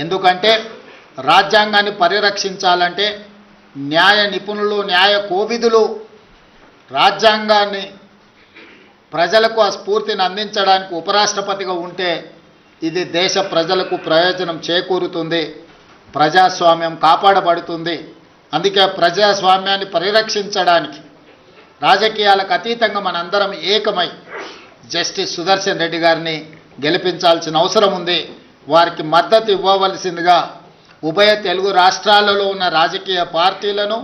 ఎందుకంటే రాజ్యాంగాన్ని పరిరక్షించాలంటే న్యాయ నిపుణులు, న్యాయ కోవిదులు రాజ్యాంగాన్ని ప్రజలకు ఆ స్ఫూర్తిని అందించడానికి ఉపరాష్ట్రపతిగా ఉంటే ఇది దేశ ప్రజలకు ప్రయోజనం చేకూరుతుంది, ప్రజాస్వామ్యం కాపాడబడుతుంది. అందుకే ప్రజాస్వామ్యాన్ని పరిరక్షించడానికి రాజకీయాలకు అతీతంగా మనందరం ఏకమై జస్టిస్ సుదర్శన్ రెడ్డి గారిని గెలిపించాల్సిన అవసరం ఉంది. వారికి మద్దతు ఇవ్వవలసిందిగా ఉభయ తెలుగు రాష్ట్రాలలో ఉన్న రాజకీయ పార్టీలను,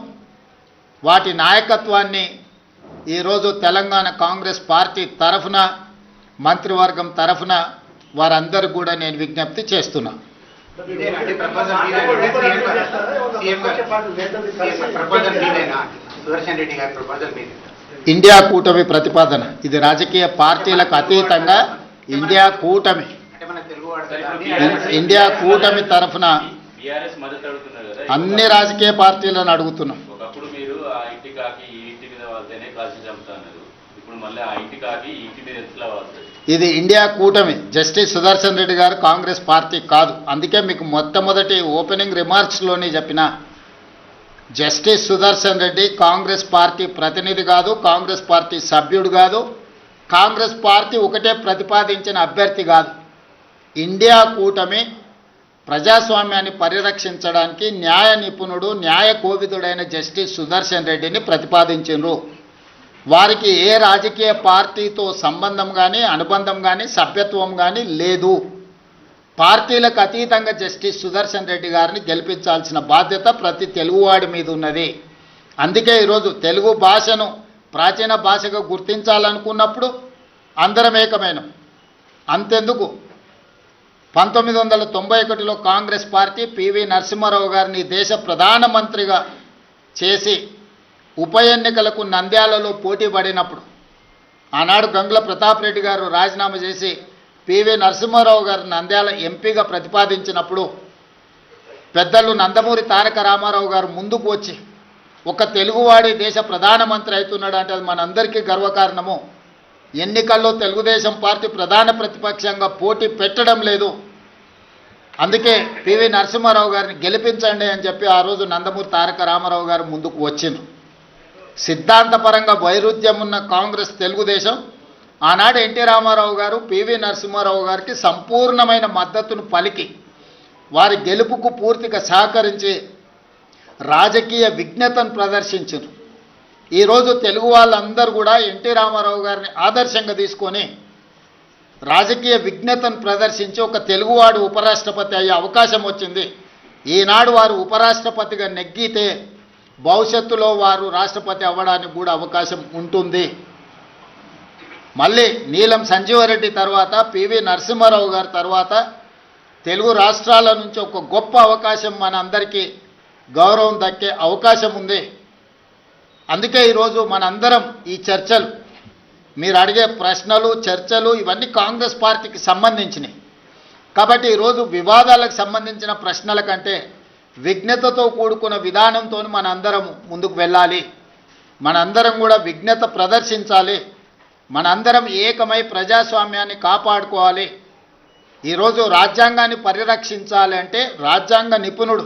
వాటి నాయకత్వాన్ని ఈరోజు తెలంగాణ కాంగ్రెస్ పార్టీ తరఫున, మంత్రివర్గం తరఫున వారందరూ కూడా నేను విజ్ఞప్తి చేస్తున్నా. ఇండియా కూటమి ప్రతిపాదన ఇది రాజకీయ పార్టీలకు అతీతంగా ఇండియా కూటమి తరఫున అన్ని రాజకీయ పార్టీలను అడుగుతున్నాం. ఇది ఇండియా కూటమి, జస్టిస్ సుదర్శన్ రెడ్డి గారు కాంగ్రెస్ పార్టీ కాదు. అందుకే మీకు మొట్టమొదటి ఓపెనింగ్ రిమార్క్స్లోనే చెప్పిన, జస్టిస్ సుదర్శన్ రెడ్డి కాంగ్రెస్ పార్టీ ప్రతినిధి కాదు, కాంగ్రెస్ పార్టీ సభ్యుడు కాదు, కాంగ్రెస్ పార్టీ ఒకటే ప్రతిపాదించిన అభ్యర్థి కాదు. ఇండియా కూటమి ప్రజాస్వామ్యాన్ని పరిరక్షించడానికి న్యాయ నిపుణుడు, న్యాయ కోవిదుడైన జస్టిస్ సుదర్శన్ రెడ్డిని ప్రతిపాదించారు. వారికి ఏ రాజకీయ పార్టీతో సంబంధం కానీ, అనుబంధం కానీ, సభ్యత్వం కానీ లేదు. పార్టీలకు అతీతంగా జస్టిస్ సుదర్శన్ రెడ్డి గారిని గెలిపించాల్సిన బాధ్యత ప్రతి తెలుగువాడి మీద ఉన్నది. అందుకే ఈరోజు తెలుగు భాషను ప్రాచీన భాషగా గుర్తించాలనుకున్నప్పుడు అందరం ఏకమైనం. అంతెందుకు 1991లో కాంగ్రెస్ పార్టీ పివి నరసింహారావు గారిని దేశ ప్రధానమంత్రిగా చేసి ఉప ఎన్నికలకు నంద్యాలలో పోటీ పడినప్పుడు ఆనాడు గంగుల ప్రతాప్ రెడ్డి గారు రాజీనామా చేసి పివి నరసింహారావు గారు నంద్యాల ఎంపీగా ప్రతిపాదించినప్పుడు పెద్దలు నందమూరి తారక రామారావు గారు ముందుకు వచ్చి ఒక తెలుగువాడి దేశ ప్రధానమంత్రి అవుతున్నాడు అంటే అది మనందరికీ గర్వకారణము. ఎన్నికల్లో తెలుగుదేశం పార్టీ ప్రధాన ప్రతిపక్షంగా పోటీ పెట్టడం లేదు, అందుకే పివి నరసింహారావు గారిని గెలిపించండి అని చెప్పి ఆ రోజు నందమూరి తారక రామారావు గారు ముందుకు వచ్చిండ్రు. సిద్ధాంతపరంగా వైరుధ్యం ఉన్న కాంగ్రెస్, తెలుగుదేశం ఆనాడు ఎన్టీ రామారావు గారు పివి నరసింహారావు గారికి సంపూర్ణమైన మద్దతును పలికి వారి గెలుపుకు పూర్తిగా సహకరించి రాజకీయ విజ్ఞతను ప్రదర్శించారు. ఈరోజు తెలుగు వాళ్ళందరూ కూడా ఎన్టీ రామారావు గారిని ఆదర్శంగా తీసుకొని రాజకీయ విజ్ఞతను ప్రదర్శించి ఒక తెలుగువాడు ఉపరాష్ట్రపతి అయ్యే అవకాశం వచ్చింది. ఈనాడు వారు ఉపరాష్ట్రపతిగా నెగ్గితే భవిష్యత్తులో వారు రాష్ట్రపతి అవ్వడానికి కూడా అవకాశం ఉంటుంది. మళ్ళీ నీలం సంజీవరెడ్డి తర్వాత పివి నరసింహారావు గారి తర్వాత తెలుగు రాష్ట్రాల నుంచి ఒక గొప్ప అవకాశం మన అందరికీ గౌరవం దక్కే అవకాశం ఉంది. అందుకే ఈరోజు మనందరం ఈ చర్చలు, మీరు అడిగే ప్రశ్నలు, చర్చలు ఇవన్నీ కాంగ్రెస్ పార్టీకి సంబంధించినవి. కాబట్టి ఈరోజు వివాదాలకు సంబంధించిన ప్రశ్నల కంటే విజ్ఞతతో కూడుకున్న విధానంతో మనందరం ముందుకు వెళ్ళాలి. మనందరం కూడా విజ్ఞత ప్రదర్శించాలి. మనందరం ఏకమై ప్రజాస్వామ్యాన్ని కాపాడుకోవాలి. ఈరోజు రాజ్యాంగాన్ని పరిరక్షించాలి అంటే రాజ్యాంగ నిపుణుడు,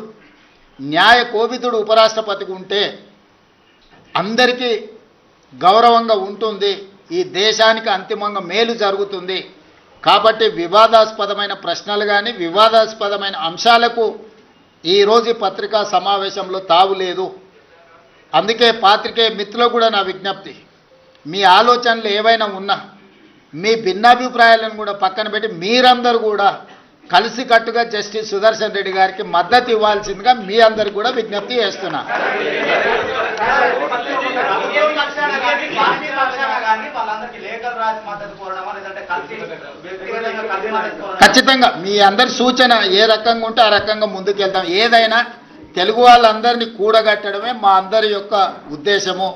న్యాయ కోవిదుడు ఉపరాష్ట్రపతిగా ఉంటే అందరికీ గౌరవంగా ఉంటుంది, ఈ దేశానికి అంతిమంగా మేలు జరుగుతుంది. కాబట్టి వివాదాస్పదమైన ప్రశ్నలు కానీ, వివాదాస్పదమైన అంశాలకు ఈరోజు పత్రికా సమావేశంలో తావు లేదు. అందుకే పాత్రికేయ మిత్రులకు కూడా నా విజ్ఞప్తి, మీ ఆలోచనలు ఏవైనా ఉన్నా మీ భిన్నాభిప్రాయాలను కూడా పక్కన పెట్టి మీరందరూ కూడా కలిసికట్టుగా జస్టిస్ సుదర్శన్ రెడ్డి గారికి మద్దతు ఇవ్వాల్సిందిగా మీ అందరికి కూడా విజ్ఞప్తి చేస్తున్నా. ఖచ్చితంగా మీ అందరి సూచన ఏ రకంగా ఉంటే ఆ రకంగా ముందుకెళ్తాం. ఏదైనా తెలుగు వాళ్ళందరినీ కూడగట్టడమే మా అందరి యొక్క ఉద్దేశము.